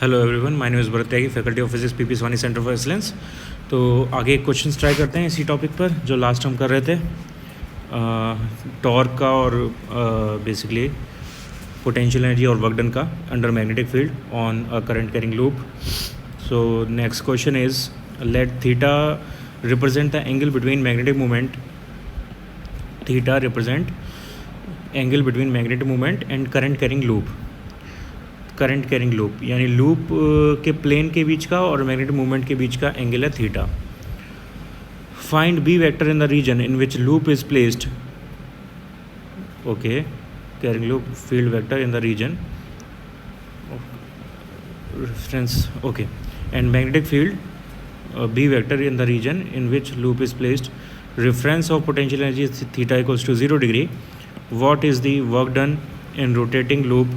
Hello everyone, my name is Bharat Tyagi, faculty of physics, PP Swani centre for excellence. तो आगे questions try करते हैं इसी टॉपिक पर जो लास्ट हम कर रहे थे, टॉर्क का और बेसिकली पोटेंशियल एनर्जी और वर्क डन का under magnetic field on a current carrying loop. So next question is let theta represent the angle between magnetic movement, theta represent angle between magnetic movement and current carrying loop. Current carrying loop यानी loop के plane के बीच का और magnetic movement के बीच का angle है theta. Find B vector in the region in which loop is placed. Okay, carrying loop field vector in the region reference, okay, and magnetic field B vector in the region in which loop is placed. reference of potential energy is theta equals to 0 degree. What is the work done in rotating loop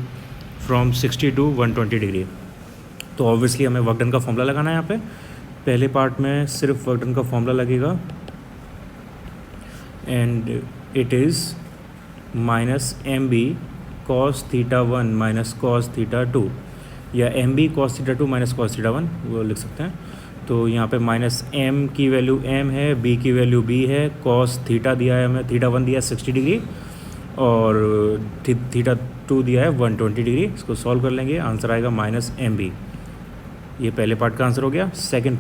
from 60 to 120 degree? तो obviously हमें work done का formula लगाना है। यहाँ पे पहले part में सिर्फ वर्क डन का फॉर्मूला लगेगा and it is minus M B cos theta 1 minus cos theta 2, या M B cos theta 2 minus cos theta 1 वो लिख सकते हैं। तो यहाँ पे माइनस एम की वैल्यू एम है, बी की वैल्यू बी है, कॉस थीटा दिया है हमें, थीटा 1 दिया है 60 डिग्री और थीटा 2 दिया है 120 डिग्री। इसको सॉल्व कर लेंगे, आंसर आएगा माइनस एम बी। ये पहले पार्ट का आंसर हो गया। सेकंड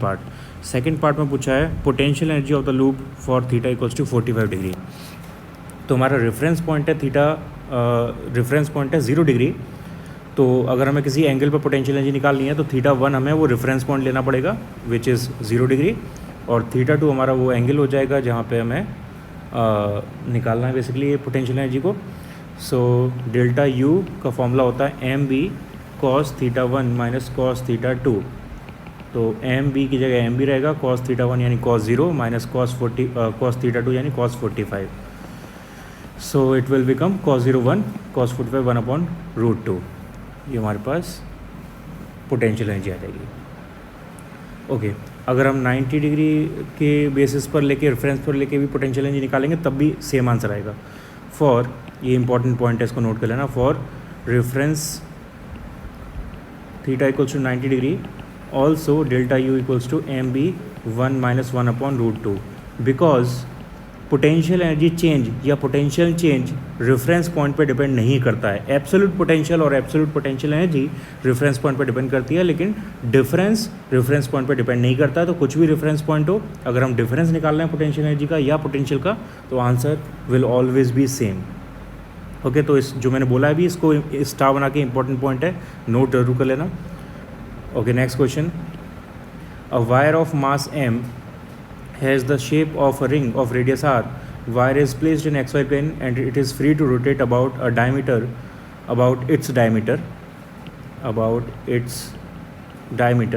पार्ट में पूछा है potential energy of the loop for theta equals to 45 degree. तो हमारा रेफरेंस पॉइंट है थीटा, रेफरेंस पॉइंट है 0 डिग्री। तो अगर हमें किसी एंगल पर पोटेंशियल एनर्जी निकालनी है तो थीटा 1 हमें वो रेफरेंस पॉइंट लेना पड़ेगा विच इज़ 0 डिग्री, और थीटा 2 हमारा वो एंगल हो जाएगा जहाँ पे हमें निकालना है बेसिकली ये पोटेंशियल एनर्जी को। सो डेल्टा यू का फॉर्मूला होता है M B cos theta 1 minus cos theta 2। तो एम बी की जगह एम बी रहेगा, कॉस थीटा 1 यानी कॉस 0 माइनस कॉस थीटा 2 यानी cos 45। So it will become cos 0 1 cos 45 1 upon root 2। ये हमारे पास पोटेंशियल एनर्जी आ जाएगी। ओके, अगर हम 90 डिग्री के बेसिस पर लेके रेफरेंस पर लेके भी पोटेंशियल एनर्जी निकालेंगे तब भी सेम आंसर आएगा। फॉर, ये इंपॉर्टेंट पॉइंट है, इसको नोट कर लेना, for reference theta equals to 90 degree also delta U equals to M B 1 minus 1 upon root 2, because potential energy change या पोटेंशियल चेंज रेफरेंस पॉइंट पे डिपेंड नहीं करता है। एब्सोल्यूट पोटेंशियल और absolute potential energy reference point पे depend करती है, लेकिन डिफरेंस रेफरेंस पॉइंट पे डिपेंड नहीं करता है। तो कुछ भी रेफरेंस पॉइंट हो, अगर हम डिफरेंस निकाल रहे हैं पोटेंशियल एनर्जी का या पोटेंशियल का, तो answer will always be same. Okay, तो इस जो मैंने बोला है भी इसको स्टार बना के इंपॉर्टेंट पॉइंट है, नोट जरूर कर लेना। Okay, next question, a wire of mass m has the shape of a ring of radius r. Wire is placed in xy plane and it is free to rotate about its diameter,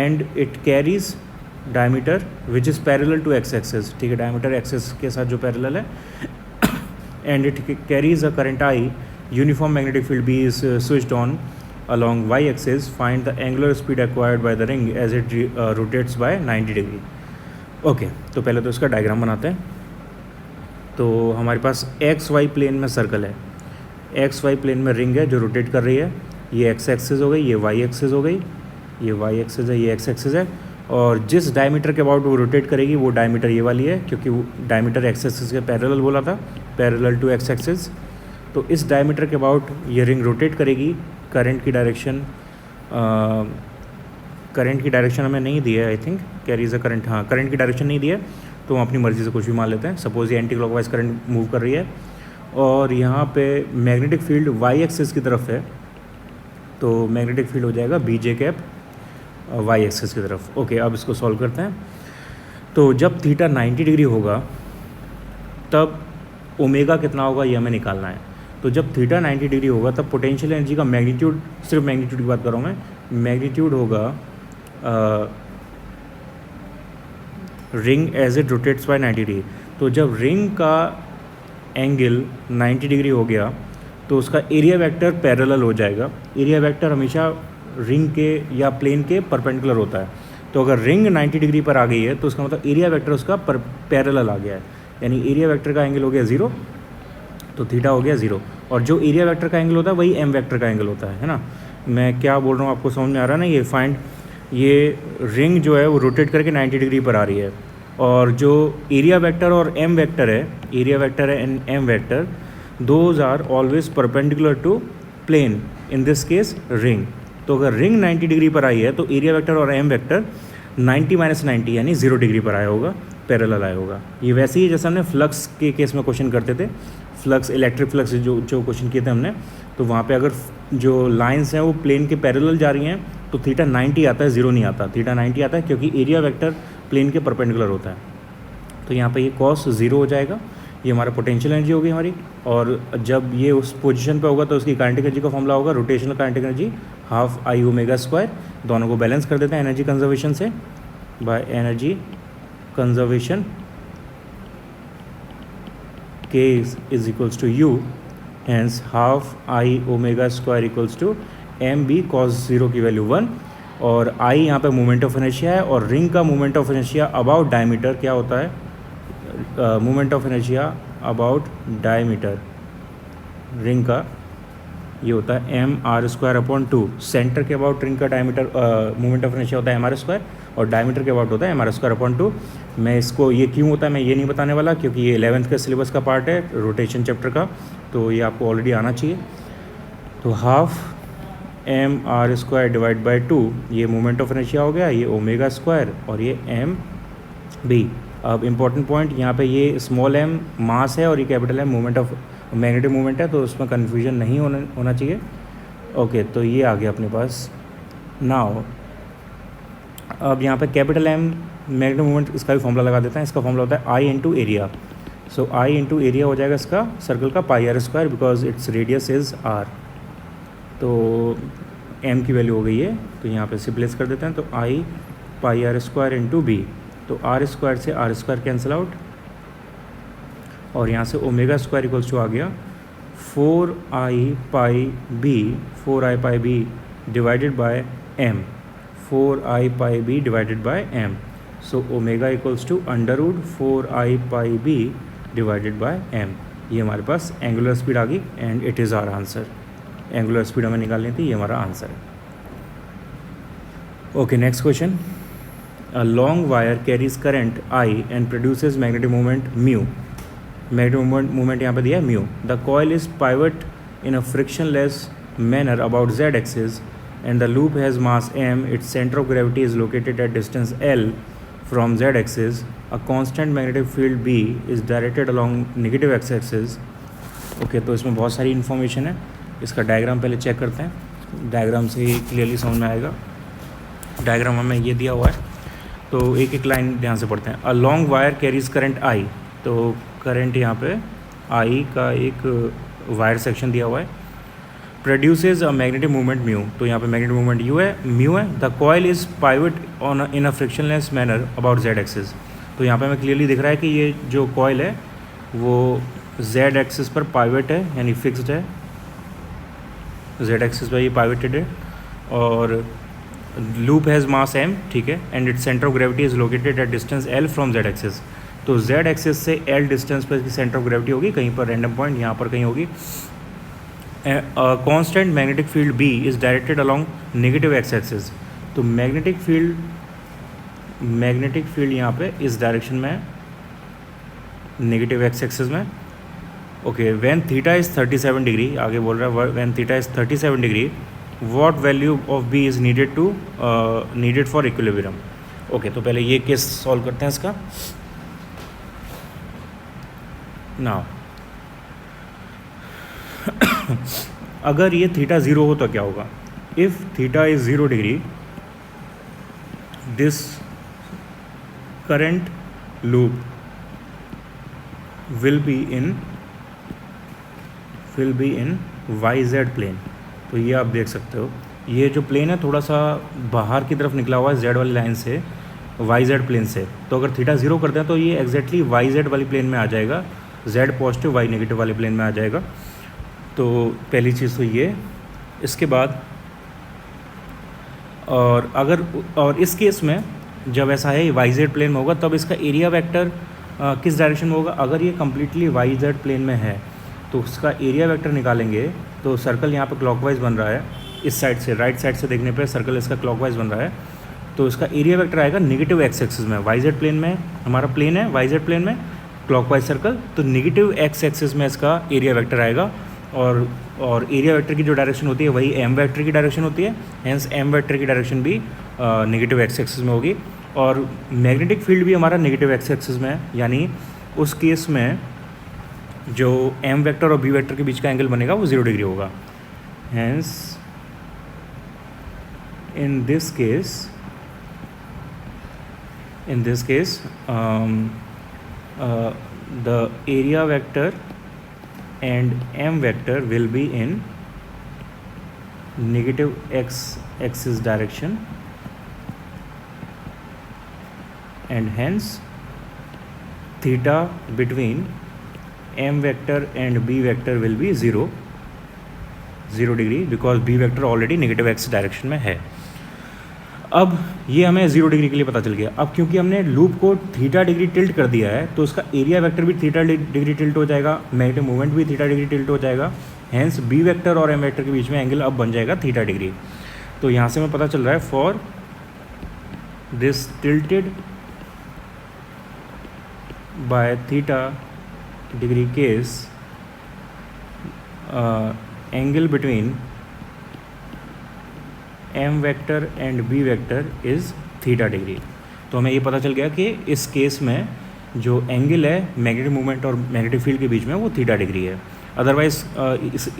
and it carries diameter which is parallel to x-axis. ठीक है, diameter axis के साथ जो parallel है and it carries a current I. Uniform magnetic field B is switched on along y-axis. Find the angular speed acquired by the ring as it rotates by 90 degree. Okay, तो पहले तो इसका diagram बनाते हैं। तो हमारे पास x Y plane में circle है, एक्स वाई प्लेन में रिंग है जो रोटेट कर रही है। ये एक्स एक्सिस हो गई, ये वाई एक्सिस हो गई, ये वाई एक्सिस है, ये एक्स एक्सिस है, और जिस डायमीटर के अबाउट वो रोटेट करेगी वो डायमीटर ये वाली है, क्योंकि वो डायमीटर एक्स एक्सिस के पैरेलल बोला था, पैरेलल टू एक्स एक्सिस। तो इस डायमीटर के अबाउट ये रिंग रोटेट करेगी। करंट की डायरेक्शन हमें नहीं दी है, I think carries a current, हाँ करंट की डायरेक्शन नहीं दी है, तो हम अपनी मर्ज़ी से कुछ भी मान लेते हैं। सपोज ये एंटी क्लॉकवाइज करंट मूव कर रही है और यहाँ पे मैग्नेटिक फील्ड वाई एक्सिस की तरफ है, तो मैग्नेटिक फील्ड हो जाएगा B J cap Y axis की तरफ। ओके, अब इसको सॉल्व करते हैं। तो जब थीटा 90 डिग्री होगा तब ओमेगा कितना होगा ये हमें निकालना है। तो जब थीटा 90 डिग्री होगा तब पोटेंशियल एनर्जी का मैग्नीट्यूड, सिर्फ मैग्नीट्यूड की बात कर रहा हूँ मैं, मैग्नीट्यूड होगा ring as it rotates by 90 degree. तो जब रिंग का एंगल 90 डिग्री हो गया तो उसका एरिया वेक्टर पैरेलल हो जाएगा। एरिया वेक्टर हमेशा रिंग के या प्लेन के परपेंडिकुलर होता है। तो अगर रिंग 90 डिग्री पर आ गई है तो उसका मतलब एरिया वेक्टर उसका पैरेलल आ गया है, यानी एरिया वेक्टर का एंगल हो गया 0, तो थीटा हो गया 0। और जो एरिया वेक्टर का एंगल होता है वही एम वेक्टर का एंगल होता है ना। मैं क्या बोल रहा हूँ आपको समझ में आ रहा है ना। ये फाइंड, ये रिंग जो है वो रोटेट करके 90 डिग्री पर आ रही है, और जो एरिया वेक्टर और एम वेक्टर है, एरिया वेक्टर है and M vector, those are always perpendicular to plane, in this case ring. तो अगर रिंग 90 डिग्री पर आई है तो एरिया वेक्टर और एम वेक्टर 90 - 90 यानी 0 डिग्री पर आया होगा, पैरेलल आया होगा। ये वैसे ही जैसे हमने फ्लक्स के केस में क्वेश्चन करते थे, फ्लक्स, इलेक्ट्रिक फ्लक्स जो क्वेश्चन किए थे हमने, तो वहाँ पे अगर जो लाइंस हैं वो प्लेन के पैरेलल जा रही हैं तो थीटा 90 आता है, 0 नहीं आता। थीटा 90 आता है क्योंकि एरिया वेक्टर प्लेन के परपेंडिकुलर होता है। तो यहाँ पे ये कॉस 0 हो जाएगा, ये हमारा पोटेंशियल एनर्जी होगी हमारी। और जब ये उस पोजीशन पे होगा तो उसकी काइनेटिक एनर्जी का फॉर्मूला होगा रोटेशनल काइनेटिक एनर्जी ½ I⍵²। दोनों को बैलेंस कर देते हैं एनर्जी कंजर्वेशन से, by energy conservation K is equals to U, hence ½ I⍵² = mb cos 0 की वैल्यू 1। और I यहाँ पे मोमेंट ऑफ इनर्शिया है, और रिंग का moment of inertia about diameter क्या होता है, moment of inertia about diameter ring का ये होता है mr²/2। सेंटर के अबाउट रिंग का डायमीटर मोमेंट ऑफ इनर्शिया होता है mr², और डायमीटर के अबाउट होता है mr²/2। मैं इसको, ये क्यों होता है मैं ये नहीं बताने वाला, क्योंकि ये 11th के सिलेबस का पार्ट है, रोटेशन चैप्टर का, तो ये आपको ऑलरेडी आना चाहिए। तो ½ mr²/2 ये मोमेंट ऑफ इनर्शिया हो गया, ये ω², और ये mb। अब इम्पॉर्टेंट पॉइंट यहाँ पे, ये स्मॉल m मास है और ये capital M moment of magnetic moment है, तो उसमें कन्फ्यूजन नहीं होना चाहिए। ओके, तो ये आ गया अपने पास। नाउ अब यहाँ पे कैपिटल M मैग्नेटिक मोमेंट, इसका भी फॉर्मूला लगा देते हैं। इसका फॉर्मूला होता है I × area. So I × area हो जाएगा इसका सर्कल का πr², because its radius is r। तो m की वैल्यू हो गई है, तो यहाँ पे रिप्लेस कर देते हैं। तो I πr² × b, तो r² से r² कैंसिल आउट, और यहाँ से ω² आ गया 4I⍵b divided by m, 4I⍵b divided by m। So ω = √4I⍵b divided by m। ये हमारे पास एंगुलर स्पीड आ गई, and it is our answer. Angular speed हमें निकालनी थी, ये हमारा आंसर है। Okay, next question. A long wire carries current I and produces magnetic moment mu. Magnetic moment यहाँ पे दिया है mu. The coil is pivot in a frictionless manner about z axis and the loop has mass m. Its center of gravity is located at distance L from z axis. A constant magnetic field B is directed along negative x axis. Okay, तो इसमें बहुत सारी information है। इसका diagram पहले check करते हैं, diagram से ही क्लियरली समझ में आएगा। डायग्राम हमें ये दिया हुआ है, तो एक एक लाइन ध्यान से पढ़ते हैं। A long wire carries current I, तो करंट यहाँ पे I का एक वायर सेक्शन दिया हुआ है। Produces a magnetic movement mu, तो यहाँ पे मैग्नेटिक मूवमेंट म्यू है। The coil is pivot in a frictionless manner about z axis, तो यहाँ पे हमें क्लियरली दिख रहा है कि ये जो कॉइल है वो z एक्सिस पर पाइवट है, यानी फिक्स्ड है, z एक्सिस पर ये पाइवटेड है, और लूप हैज़ मास m, ठीक है, and its centre of gravity is located at distance l from z axis. तो z एक्सिस से l डिस्टेंस पर इसकी सेंटर ऑफ ग्रेविटी होगी, कहीं पर रैंडम पॉइंट यहाँ पर कहीं होगी। Constant magnetic field B is directed along negative x axis, तो मैग्नेटिक फील्ड यहाँ पे इस डायरेक्शन में है, नेगेटिव x एक्सिस में। Okay, when theta is 37 degree, आगे बोल रहा है when theta is 37 degree what value of B is needed for equilibrium। Okay, तो पहले ये केस सॉल्व करते हैं इसका। नाउ अगर ये थीटा 0 हो तो क्या होगा? If theta is 0 degree, this current loop will be in YZ plane. तो ये आप देख सकते हो, ये जो प्लेन है थोड़ा सा बाहर की तरफ निकला हुआ है Z वाली लाइन से, YZ प्लेन से। तो अगर थीटा 0 करते हैं तो ये एग्जैक्टली YZ वाली प्लेन में आ जाएगा, Z पॉजिटिव Y नेगेटिव वाली प्लेन में आ जाएगा। तो पहली चीज़ तो ये। इसके बाद और इस केस में जब ऐसा है YZ प्लेन में होगा, तब इसका एरिया वेक्टर किस डायरेक्शन में होगा? अगर ये कम्प्लीटली YZ प्लेन में है तो उसका एरिया वेक्टर निकालेंगे तो सर्कल यहाँ पे क्लॉकवाइज बन रहा है, इस साइड से राइट साइड से देखने पे सर्कल इसका क्लॉकवाइज बन रहा है, तो इसका एरिया वेक्टर आएगा नेगेटिव एक्स एक्सिस में, वाई जेड प्लेन में हमारा प्लेन है, वाई जेड प्लेन में क्लॉकवाइज सर्कल, तो नेगेटिव एक्स एक्सिस में इसका एरिया वेक्टर आएगा। और एरिया वेक्टर की जो डायरेक्शन होती है वही एम वेक्टर की डायरेक्शन होती है, हेंस एम वेक्टर की डायरेक्शन भी नेगेटिव एक्स एक्सिस में होगी। और मैग्नेटिक फील्ड भी हमारा नेगेटिव एक्स एक्सिस में है, यानी उस केस में जो एम वेक्टर और बी वेक्टर के बीच का एंगल बनेगा वो 0 डिग्री होगा। Hence in this case the area vector and m vector will be in negative x axis direction, and hence theta between m vector and b vector will be 0 degree, because b vector already negative x direction में है। अब ये हमें 0 degree के लिए पता चल गया। अब क्योंकि हमने लूप को थीटा डिग्री टिल्ट कर दिया है तो उसका एरिया वेक्टर भी थीटा डिग्री टिल्ट हो जाएगा, मैग्नेटिक मूवमेंट भी थीटा डिग्री टिल्ट हो जाएगा, हेंस बी वेक्टर और एम वेक्टर के बीच में एंगल अब बन जाएगा थीटा डिग्री। तो यहाँ से हमें पता चल रहा है for this tilted by theta degree case angle between M vector and B vector is theta degree. तो हमें ये पता चल गया कि इस केस में जो एंगल है मैग्नेटिक मूवमेंट और मैग्नेटिक फील्ड के बीच में वो थीटा डिग्री है। अदरवाइज़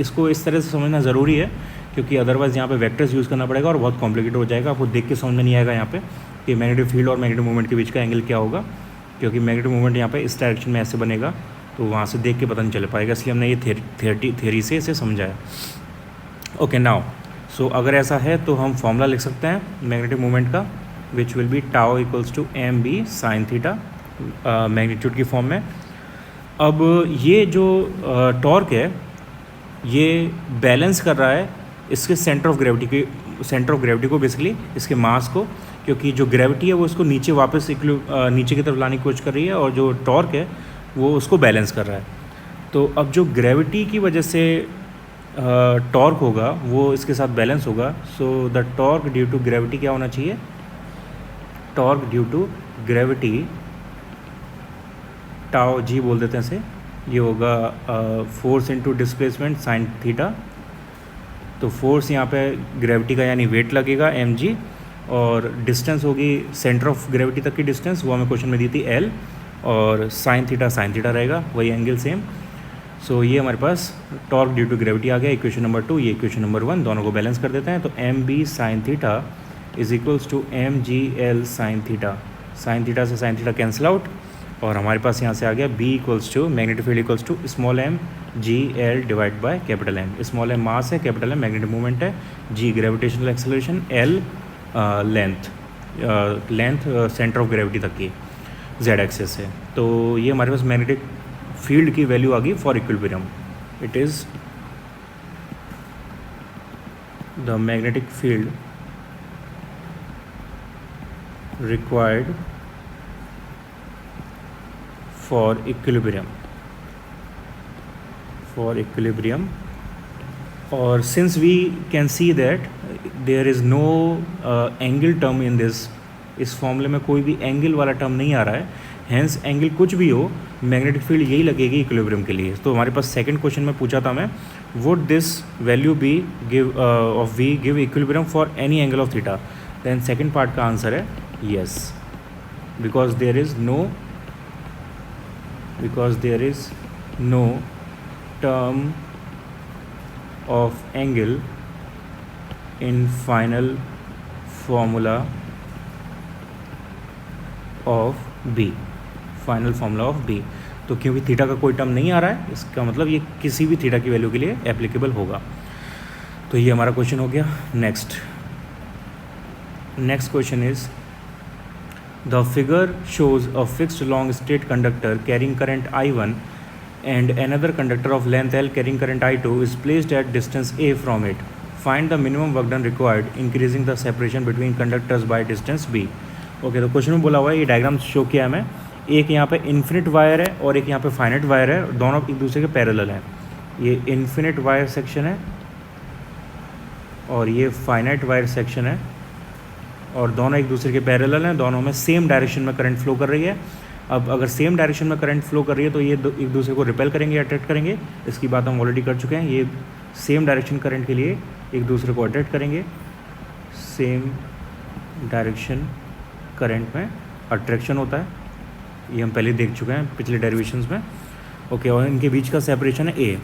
इसको इस तरह से समझना ज़रूरी है, क्योंकि अदरवाइज़ यहाँ पे वेक्टर्स यूज़ करना पड़ेगा और बहुत कॉम्प्लिकेटेड हो जाएगा, आपको देख के समझ में नहीं आएगा यहाँ पे कि मैग्नेटिक फील्ड और मैग्नेटिक मूवमेंट के बीच का एंगल क्या होगा, क्योंकि मैग्नेटिक मूवमेंट यहाँ पे इस डायरेक्शन में ऐसे बनेगा तो वहाँ से देख के पता नहीं चल पाएगा, इसलिए हमने ये थियरी से इसे समझाया। ओके नाउ सो अगर ऐसा है तो हम फॉर्मूला लिख सकते हैं मैग्नेटिक मूवमेंट का, which will be tau equals to M B sine theta magnitude की फॉर्म में। अब ये जो टॉर्क है ये बैलेंस कर रहा है इसके सेंटर ऑफ ग्रेविटी को बेसिकली इसके मास को, क्योंकि जो ग्रेविटी है वो इसको नीचे वापस नीचे की तरफ लाने की कोशिश कर रही है और जो टॉर्क है वो उसको बैलेंस कर रहा है। तो अब जो ग्रेविटी की वजह से टॉर्क होगा वो इसके साथ बैलेंस होगा, so the torque due to gravity क्या होना चाहिए, torque due to gravity tau G बोल देते हैं इसे, ये होगा force into displacement sine theta. तो फोर्स यहाँ पे ग्रेविटी का यानी वेट लगेगा एम जी, और डिस्टेंस होगी सेंटर ऑफ ग्रेविटी तक की डिस्टेंस, वो हमें क्वेश्चन में दी थी एल, और साइन थीटा रहेगा, वही एंगल सेम। सो ये हमारे पास टॉर्क ड्यू टू ग्रेविटी आ गया, इक्वेशन नंबर 2, ये इक्वेशन नंबर 1, दोनों को बैलेंस कर देते हैं। तो M B sine theta is equals to M G L sine theta से साइन थीटा कैंसिल आउट, और हमारे पास यहाँ से आ गया B equals to magnetic field equals to small M G L divide by capital M. Small M mass है, capital M magnetic movement है, G gravitational acceleration, L length centre of gravity तक की जेड एक्सेस है। तो ये हमारे पास magnetic field की वैल्यू आ गई for equilibrium. It is the magnetic field required for equilibrium. और since we can see that there is no angle term in this, इस फॉर्मूले में कोई भी एंगल वाला टर्म नहीं आ रहा है, हेंस एंगल कुछ भी हो मैग्नेटिक फील्ड यही लगेगी इक्विलिब्रियम के लिए। तो हमारे पास सेकंड क्वेश्चन में पूछा था मैं, would this value be give of we give equilibrium for any angle of theta, then second part का आंसर है yes, because there is no term of angle in final formula of B, final formula of B. तो क्योंकि theta का कोई term नहीं आ रहा है, इसका मतलब ये किसी भी थीटा की वैल्यू के लिए एप्लीकेबल होगा। तो ये हमारा क्वेश्चन हो गया। Next question is the figure shows a fixed long straight conductor carrying current I1 and another conductor of length L carrying current I2 is placed at distance A from it. Find the minimum work done required increasing the separation between conductors by distance B. Okay, तो question में बोला हुआ है, ये diagram show किया है मैं, एक यहाँ पे इन्फिनिट वायर है और एक यहाँ पे फाइनाइट वायर है, दोनों एक दूसरे के पैरेलल हैं। ये इन्फिनिट वायर सेक्शन है और ये फाइनाइट वायर सेक्शन है, और दोनों एक दूसरे के पैरेलल हैं, दोनों में सेम डायरेक्शन में करंट फ्लो कर रही है। अब अगर सेम डायरेक्शन में करंट फ्लो कर रही है तो ये एक दूसरे को रिपेल करेंगे, अट्रैक्ट करेंगे। इसकी बात हम ऑलरेडी कर चुके हैं। ये सेम डायरेक्शन करंट के लिए एक दूसरे को अट्रैक्ट करेंगे। सेम डायरेक्शन करंट में अट्रैक्शन होता है, ये हम पहले देख चुके हैं पिछले डेरिवेशंस में। ओके, और इनके बीच का सेपरेशन है ए,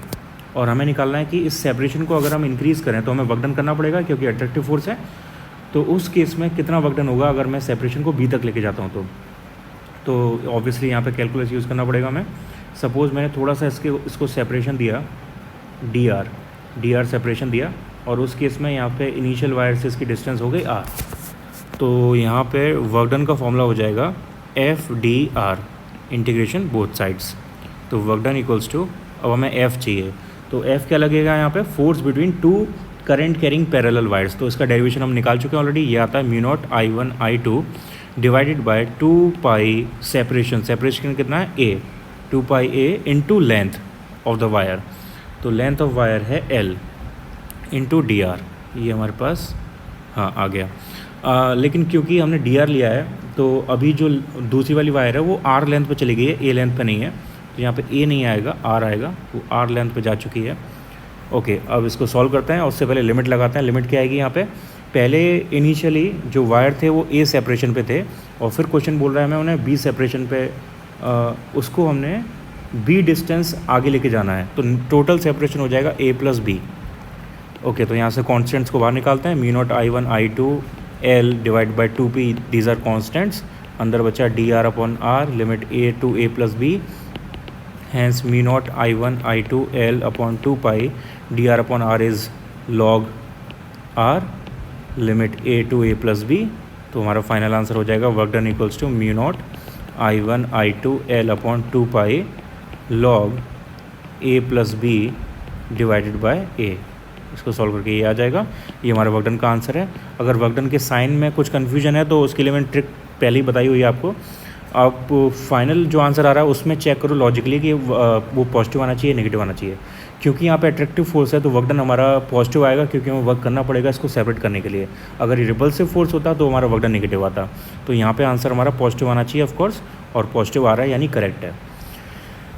और हमें निकालना है कि इस सेपरेशन को अगर हम इंक्रीज़ करें तो हमें वर्क डन करना पड़ेगा, क्योंकि अट्रैक्टिव फोर्स है। तो उस केस में कितना वर्क डन होगा अगर मैं सेपरेशन को बी तक लेके जाता हूँ तो ऑब्वियसली यहाँ पे कैलकुलस यूज़ करना पड़ेगा हमें। सपोज़ मैंने थोड़ा सा इसको सेपरेशन दिया, डी आर सेपरेशन दिया, और उस केस में यहाँ पे इनिशियल वायर से इसकी डिस्टेंस हो गई आर। तो यहाँ पे वर्क डन का फॉर्मूला हो जाएगा F D R integration both sides. तो वर्क डन इक्वल्स टू, अब हमें एफ चाहिए, तो एफ क्या लगेगा यहाँ पे, force between two current carrying parallel wires. तो इसका डेरिवेशन हम निकाल चुके हैं ऑलरेडी। ये आता है mu naught I1 I2 divided by 2 pi separation कितना है A, 2 pi A into length of the wire. तो लेंथ ऑफ वायर है L इंटू डी आर, ये हमारे पास हाँ आ गया। लेकिन क्योंकि हमने डी आर लिया है तो अभी जो दूसरी वाली वायर है वो आर लेंथ पे चली गई है, ए लेंथ पे नहीं है। तो यहाँ पे ए नहीं आएगा, आर आएगा, वो आर लेंथ पे जा चुकी है। ओके, अब इसको सॉल्व करते हैं और उससे पहले लिमिट लगाते हैं। लिमिट क्या आएगी यहाँ पे, पहले इनिशियली जो वायर थे वो ए सेपरेशन पे थे, और फिर क्वेश्चन बोल रहा है हमें उन्हें बी सेपरेशन पे, उसको हमने बी डिस्टेंस आगे लेके जाना है। तो टोटल सेपरेशन हो जाएगा ए प्लस बी। ओके, तो यहाँ से कॉन्स्टेंट्स को बाहर निकालते हैं। Mu naught I1 I2 L divide by 2P, these are constants. अंदर बचा D R upon R, limit A to A plus B, hence mu naught I1 I2 L upon 2 pi dr upon r is log r, limit a to a plus b। तो हमारा final answer हो जाएगा work done equals to mu naught I1 I2 L upon 2 pi log a plus B divided by a। इसको solve करके ये आ जाएगा, ये हमारा वर्क डन का आंसर है। अगर वर्क डन के साइन में कुछ कन्फ्यूजन है तो उसके लिए मैंने ट्रिक पहले ही बताई हुई है आपको। आप फाइनल जो आंसर आ रहा है उसमें चेक करो लॉजिकली कि वो पॉजिटिव आना चाहिए, नेगेटिव आना चाहिए। क्योंकि यहाँ पे अट्रैक्टिव फोर्स है तो वर्क डन हमारा पॉजिटिव आएगा, क्योंकि हमें वर्क करना पड़ेगा इसको सेपरेट करने के लिए। अगर ये रिपल्सिव फोर्स होता तो हमारा वर्क डन नेगेटिव आता। तो यहाँ पे आंसर हमारा पॉजिटिव आना चाहिए ऑफकोर्स, और पॉजिटिव आ रहा है यानी करेक्ट है।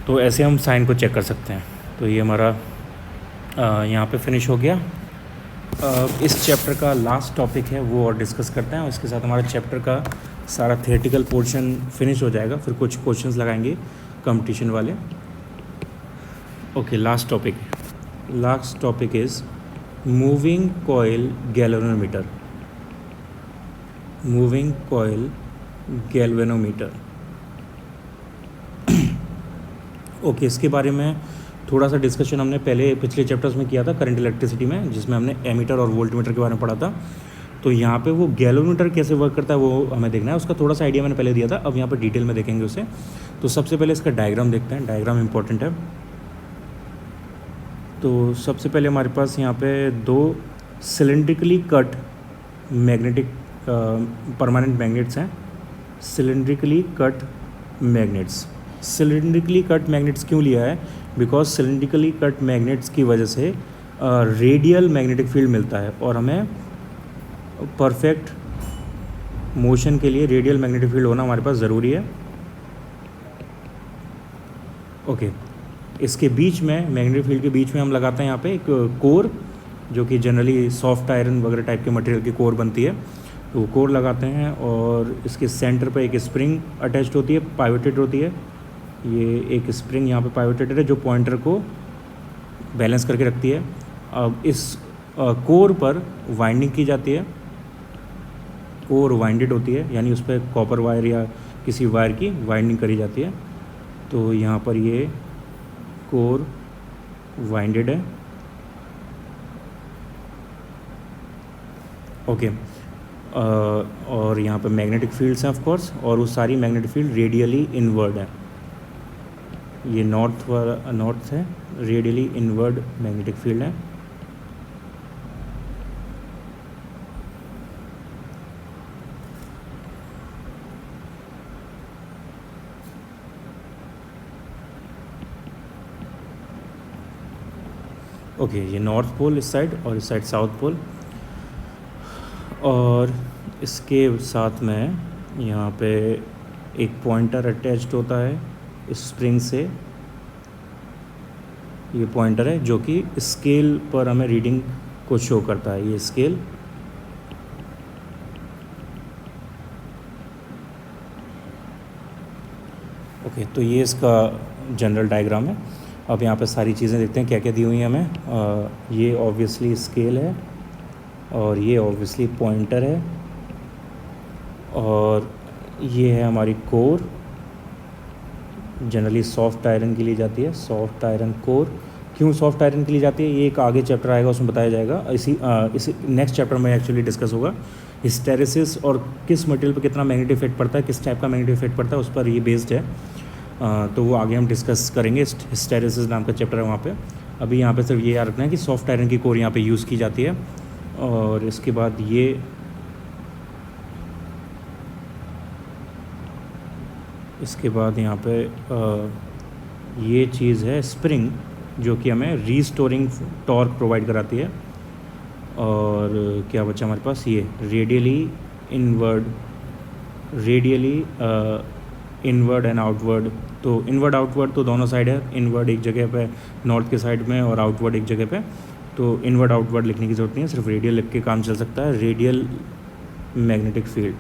तो ऐसे हम साइन को चेक कर सकते हैं। तो ये हमारा यहाँ पे फिनिश हो गया। इस चैप्टर का लास्ट टॉपिक है वो और डिस्कस करते हैं, और इसके साथ हमारा चैप्टर का सारा थियोरेटिकल पोर्शन फिनिश हो जाएगा। फिर कुछ क्वेश्चंस लगाएंगे कंपटीशन वाले। Okay, last topic is moving coil galvanometer. Okay, इसके बारे में थोड़ा सा डिस्कशन हमने पहले पिछले चैप्टर्स में किया था करंट इलेक्ट्रिसिटी में, जिसमें हमने एमीटर और वोल्टमीटर के बारे में पढ़ा था। तो यहाँ पे वो गैल्वेनोमीटर कैसे वर्क करता है वो हमें देखना है। उसका थोड़ा सा आइडिया मैंने पहले दिया था, अब यहाँ पे डिटेल में देखेंगे उसे। तो सबसे पहले इसका डायग्राम देखते हैं, डायग्राम इंपॉर्टेंट है। तो सबसे पहले हमारे पास यहाँ पे दो cylindrically cut magnetic permanent magnets हैं। सिलेंड्रिकली कट मैग्नेट्स क्यों लिया है, बिकॉज सिलेंड्रिकली कट मैग्नेट्स की वजह से रेडियल मैग्नेटिक फील्ड मिलता है, और हमें परफेक्ट मोशन के लिए रेडियल मैग्नेटिक फील्ड होना हमारे पास ज़रूरी है। ओके, इसके बीच में मैग्नेटिक फील्ड के बीच में हम लगाते हैं यहाँ पे एक कोर, जो कि जनरली सॉफ्ट आयरन वगैरह टाइप के मटेरियल की कोर बनती है। तो वो कोर लगाते हैं, और इसके सेंटर पे एक स्प्रिंग अटैच्ड होती है, पाइवटेड होती है। ये एक स्प्रिंग यहाँ पे पाइवटेड है जो पॉइंटर को बैलेंस करके रखती है। अब इस कोर पर वाइंडिंग की जाती है, कोर वाइंडेड होती है, यानी उस पर कॉपर वायर या किसी वायर की वाइंडिंग करी जाती है। तो यहाँ पर ये कोर वाइंडेड है। ओके, और यहाँ पर मैग्नेटिक फील्ड्स हैं ऑफ कोर्स, और वो सारी मैग्नेटिक फील्ड रेडियली इनवर्ड है। ये नॉर्थ है, रेडियली इनवर्ड मैग्नेटिक फील्ड है। ओके, ये नॉर्थ पोल इस साइड और इस साइड साउथ पोल, और इसके साथ में यहाँ पे एक पॉइंटर अटैच्ड होता है इस स्प्रिंग से। ये पॉइंटर है जो कि स्केल पर हमें रीडिंग को शो करता है, ये स्केल। ओके, तो ये इसका जनरल डायग्राम है। अब यहाँ पे सारी चीज़ें देखते हैं क्या क्या दी हुई हैं हमें। ये ऑब्वियसली स्केल है, और ये ऑब्वियसली पॉइंटर है, और ये है हमारी कोर। जनरली सॉफ्ट आयरन के लिए जाती है, सॉफ्ट आयरन कोर। क्यों सॉफ्ट आयरन के लिए जाती है, ये एक आगे चैप्टर आएगा उसमें बताया जाएगा। इसी नेक्स्ट चैप्टर में एक्चुअली डिस्कस होगा हिस्टेरेसिस और किस मटेरियल पर कितना मैग्नेटिक इफेक्ट पड़ता है, किस टाइप का मैग्नेटिक इफेक्ट पड़ता है, उस पर ये बेस्ड है। तो वो आगे हम डिस्कस करेंगे। हिस्टेरेसिस नाम का चैप्टर है वहाँ पे। अभी यहाँ पे सिर्फ ये याद रखना है कि सॉफ्ट आयरन की कोर यहाँ पे यूज़ की जाती है। और इसके बाद इसके बाद यहाँ पे ये चीज़ है स्प्रिंग, जो कि हमें रीस्टोरिंग टॉर्क प्रोवाइड कराती है। और क्या बचा हमारे पास, ये रेडियली इनवर्ड एंड आउटवर्ड। तो इनवर्ड आउटवर्ड तो दोनों साइड है, इनवर्ड एक जगह पे नॉर्थ के साइड में और आउटवर्ड एक जगह पे। तो इनवर्ड आउटवर्ड लिखने की ज़रूरत नहीं है, सिर्फ रेडियल लिख के काम चल सकता है। Radial magnetic field.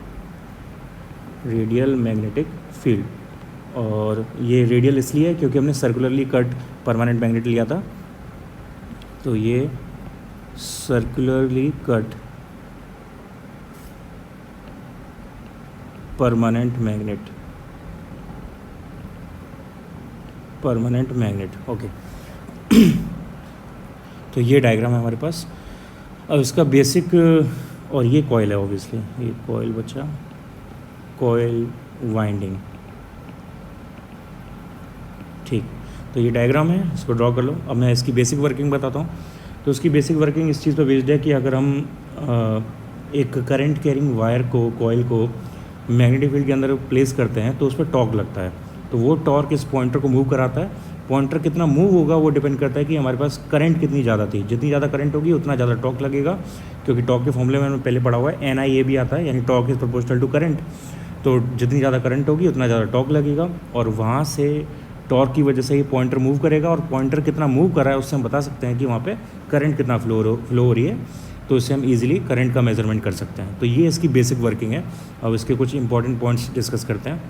और ये रेडियल इसलिए है क्योंकि हमने सर्कुलरली कट परमानेंट मैग्नेट लिया था। तो ये circularly cut permanent magnet. Okay. तो ये डायग्राम है हमारे पास। अब इसका बेसिक, और ये कॉइल है ऑब्वियसली, ये कॉइल बचा, कॉइल वाइंडिंग। ठीक, तो ये डायग्राम है, इसको ड्रॉ कर लो। अब मैं इसकी बेसिक वर्किंग बताता हूँ। तो उसकी बेसिक वर्किंग इस चीज़ पर बेस्ड है कि अगर हम एक करंट कैरिंग वायर को, कॉइल को मैग्नेटिक फील्ड के अंदर प्लेस करते हैं तो उस पर टॉर्क लगता है। तो वो टॉर्क इस पॉइंटर को मूव कराता है। पॉइंटर कितना मूव होगा वो डिपेंड करता है कि हमारे पास करंट कितनी ज़्यादा थी। जितनी ज़्यादा करंट होगी उतना ज़्यादा टॉर्क लगेगा, क्योंकि टॉर्क के फॉर्मूले में पहले पढ़ा हुआ है, NIA भी आता है, यानी torque is proportional to current. तो जितनी ज़्यादा करंट होगी उतना ज़्यादा टॉर्क लगेगा, और वहाँ से टॉर्क की वजह से ही पॉइंटर मूव करेगा। और पॉइंटर कितना मूव कर रहा है उससे हम बता सकते हैं कि वहाँ पे करंट कितना फ्लो हो रही है। तो इससे हम इजीली करंट का मेजरमेंट कर सकते हैं। तो ये इसकी बेसिक वर्किंग है। अब इसके कुछ इंपॉर्टेंट पॉइंट्स डिस्कस करते हैं।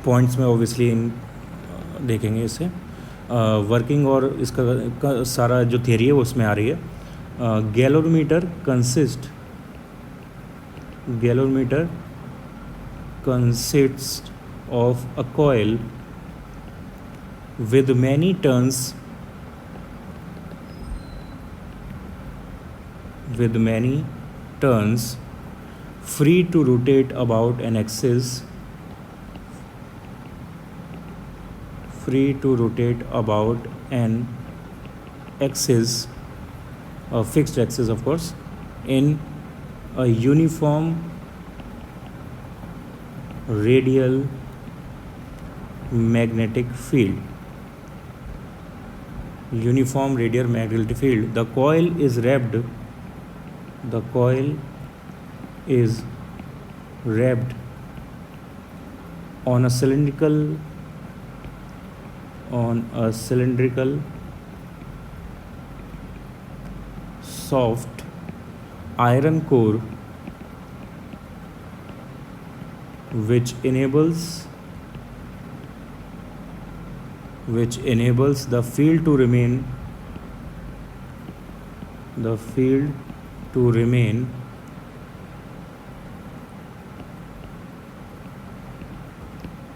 पॉइंट्स में ऑब्वियसली देखेंगे इसे वर्किंग, और इसका सारा जो थियरी है वो उसमें आ रही है। Galvanometer consist of a coil with many turns free to rotate about an axis, a fixed axis of course, in a uniform radial magnetic field. The coil is wrapped on a cylindrical soft iron core, which enables the field to remain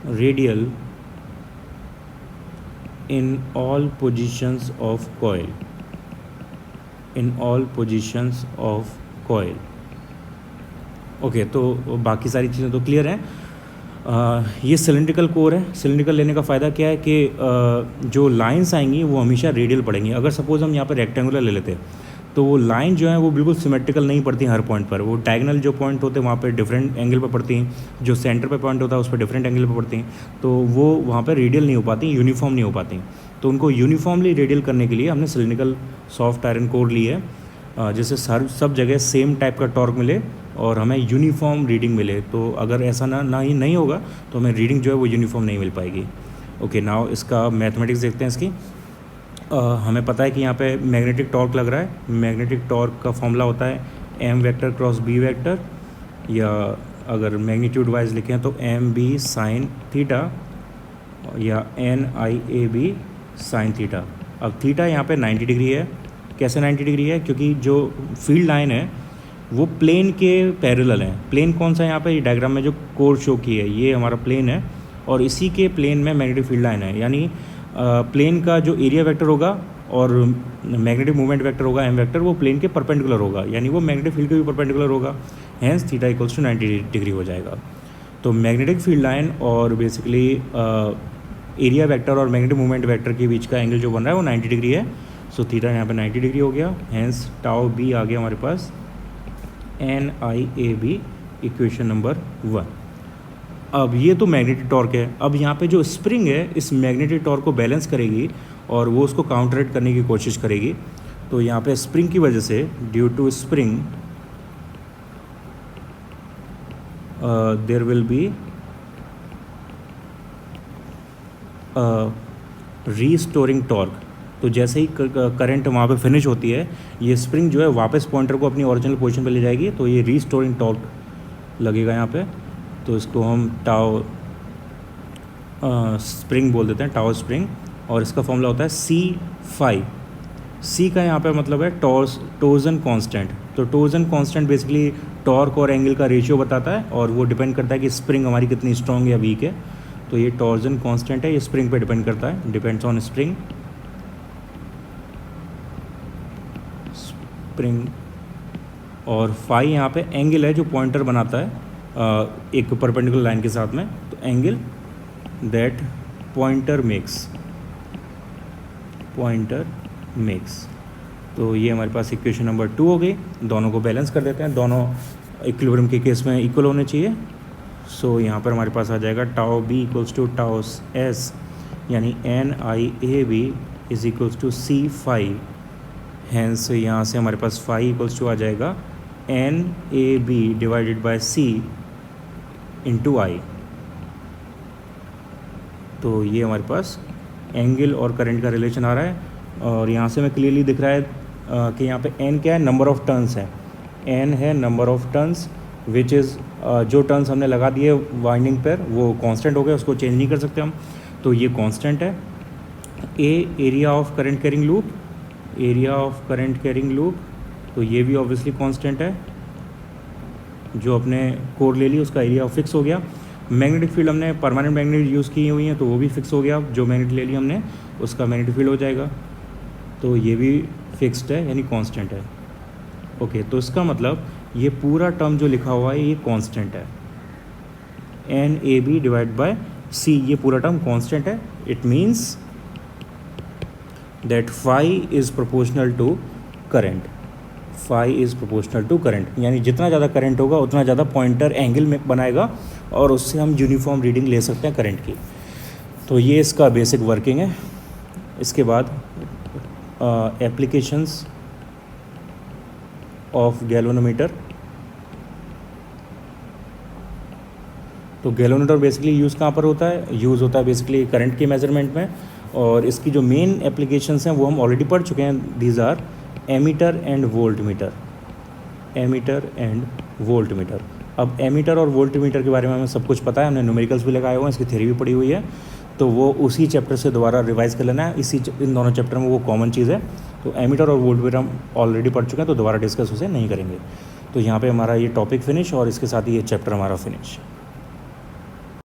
radial in all positions of coil. Okay, तो बाकी सारी चीज़ें तो clear हैं। ये cylindrical core है। Cylindrical लेने का फ़ायदा क्या है कि जो लाइंस आएंगी वो हमेशा रेडियल पड़ेंगी। अगर सपोज़ हम यहाँ पर रेक्टेंगुलर ले लेते हैं तो वो लाइन जो है वो बिल्कुल सिमेट्रिकल नहीं पड़ती हर पॉइंट पर, वो डायगनल जो पॉइंट होते हैं वहाँ पे डिफरेंट एंगल पर पड़ती हैं, जो सेंटर पे पॉइंट होता है उस पर डिफरेंट एंगल पर पड़ती हैं, तो वो वहाँ पे रेडियल नहीं हो पाती, यूनिफॉर्म नहीं हो पाती। तो उनको यूनिफॉर्मली रेडियल करने के लिए हमने सिलिंड्रिकल सॉफ्ट आयरन कोर ली है, जिससे सब जगह सेम टाइप का टॉर्क मिले और हमें यूनिफॉर्म रीडिंग मिले। तो अगर ऐसा नहीं होगा तो हमें रीडिंग जो है वो यूनिफॉर्म नहीं मिल पाएगी। ओके, नाउ इसका मैथमेटिक्स देखते हैं इसकी। हमें पता है कि यहाँ पे मैग्नेटिक टॉर्क लग रहा है। मैग्नेटिक टॉर्क का फॉर्मूला होता है m vector cross b vector, या अगर मैग्नीट्यूड वाइज लिखें तो एम बी साइन थीटा या N I A B sine theta. अब थीटा यहाँ पे 90 डिग्री है। कैसे 90 डिग्री है? क्योंकि जो फील्ड लाइन है वो प्लेन के पैरेलल है। प्लेन कौन सा है यहाँ पे? ये डायग्राम में जो कोर शो की है ये हमारा प्लेन है और इसी के प्लेन में मैग्नेटिक फील्ड लाइन है, यानी प्लेन का जो एरिया वेक्टर होगा और मैग्नेटिक मूवमेंट वेक्टर होगा एम वेक्टर, वो प्लेन के परपेंडिकुलर होगा, यानी वो मैग्नेटिक फील्ड के भी परपेंडिकुलर होगा। Hence theta equals to 90 degree हो जाएगा। तो मैग्नेटिक फील्ड लाइन और बेसिकली एरिया वेक्टर और मैग्नेटिक मूवमेंट वेक्टर के बीच का एंगल जो बन रहा है वो 90 डिग्री है। सो थीटा यहाँ पे 90 डिग्री हो गया। हैंस टाउ बी आ गया हमारे पास N I A B, equation number 1। अब ये तो मैग्नेटिक टॉर्क है। अब यहाँ पे जो स्प्रिंग है इस मैग्नेटिक टॉर्क को बैलेंस करेगी और वो उसको काउंटरेट करने की कोशिश करेगी। तो यहाँ पे स्प्रिंग की वजह से, due to spring there will be restoring torque. तो जैसे ही करंट वहाँ पे फिनिश होती है, ये स्प्रिंग जो है वापस पॉइंटर को अपनी ओरिजिनल पोजीशन पे ले जाएगी, तो ये रीस्टोरिंग टॉर्क लगेगा यहाँ पे। तो इसको हम टाउ स्प्रिंग बोल देते हैं, टाउ स्प्रिंग, और इसका फॉर्मूला होता है C5। C का यहाँ पे मतलब है टोर्जन कांस्टेंट। तो टोर्जन कांस्टेंट बेसिकली टॉर्क और एंगल का रेशियो बताता है और वो डिपेंड करता है कि स्प्रिंग हमारी कितनी स्ट्रॉन्ग या वीक है। तो ये टॉर्जन कांस्टेंट है, ये स्प्रिंग पे डिपेंड करता है, डिपेंड्स ऑन स्प्रिंग। और फाई यहाँ पे एंगल है जो पॉइंटर बनाता है एक परपेंडिकुलर लाइन के साथ में, तो एंगल दैट पॉइंटर मेक्स। तो ये हमारे पास इक्वेशन नंबर 2 हो गई। दोनों को बैलेंस कर देते हैं, दोनों इक्विलिब्रियम के केस में इक्वल होने चाहिए। सो यहाँ पर हमारे पास आ जाएगा tau B equals to tau S, यानी N I A B is equals to C5। Hence यहाँ से हमारे पास फाई इक्वल्स टू आ जाएगा N A B divided by C into I. तो ये हमारे पास एंगल और करंट का रिलेशन आ रहा है। और यहाँ से हमें क्लियरली दिख रहा है कि यहाँ पे n क्या है? नंबर ऑफ़ टर्न्स है। n है number of turns which is जो टर्न्स हमने लगा दिए वाइंडिंग पर वो कांस्टेंट हो गया, उसको चेंज नहीं कर सकते हम, तो ये कांस्टेंट है। Area of current carrying loop, तो ये भी ऑब्वियसली कांस्टेंट है। जो अपने कोर ले ली उसका एरिया फिक्स हो गया। मैग्नेटिक फील्ड हमने परमानेंट मैग्नेट यूज़ की हुई हैं तो वो भी फिक्स हो गया। जो मैग्नेट ले लिया हमने उसका मैग्नेटिक फील्ड हो जाएगा, तो ये भी फिक्स्ड है यानी कांस्टेंट है। ओके, तो इसका मतलब ये पूरा टर्म जो लिखा हुआ है ये कांस्टेंट है। N A B divide by C, ये पूरा टर्म कांस्टेंट है। It means that phi is proportional to current. Phi is proportional to current, यानी जितना ज़्यादा करंट होगा उतना ज़्यादा पॉइंटर एंगल में बनाएगा और उससे हम यूनिफॉर्म रीडिंग ले सकते हैं करंट की। तो ये इसका बेसिक वर्किंग है। इसके बाद एप्लीकेशंस ऑफ गैल्वेनोमीटर। तो गैल्वेनोमीटर बेसिकली यूज़ कहाँ पर होता है? यूज़ होता है बेसिकली करंट के मेजरमेंट में, और इसकी जो मेन एप्लीकेशंस हैं वो हम ऑलरेडी पढ़ चुके हैं। These are ammeter and voltmeter. अब एमीटर और वोल्टमीटर के बारे में हमें सब कुछ पता है, हमने न्यूमेरिकल्स भी लगाए हुए हैं, इसकी थ्योरी भी पढ़ी हुई है, तो वो उसी चैप्टर से दोबारा रिवाइज कर लेना है। इन दोनों चैप्टर में वो कॉमन चीज़ है। तो एमीटर और वोल्टमीटर हम ऑलरेडी पढ़ चुके हैं, तो दोबारा डिस्कस उसे नहीं करेंगे। तो यहाँ पे हमारा ये टॉपिक फिनिश और इसके साथ ही ये चैप्टर हमारा फिनिश।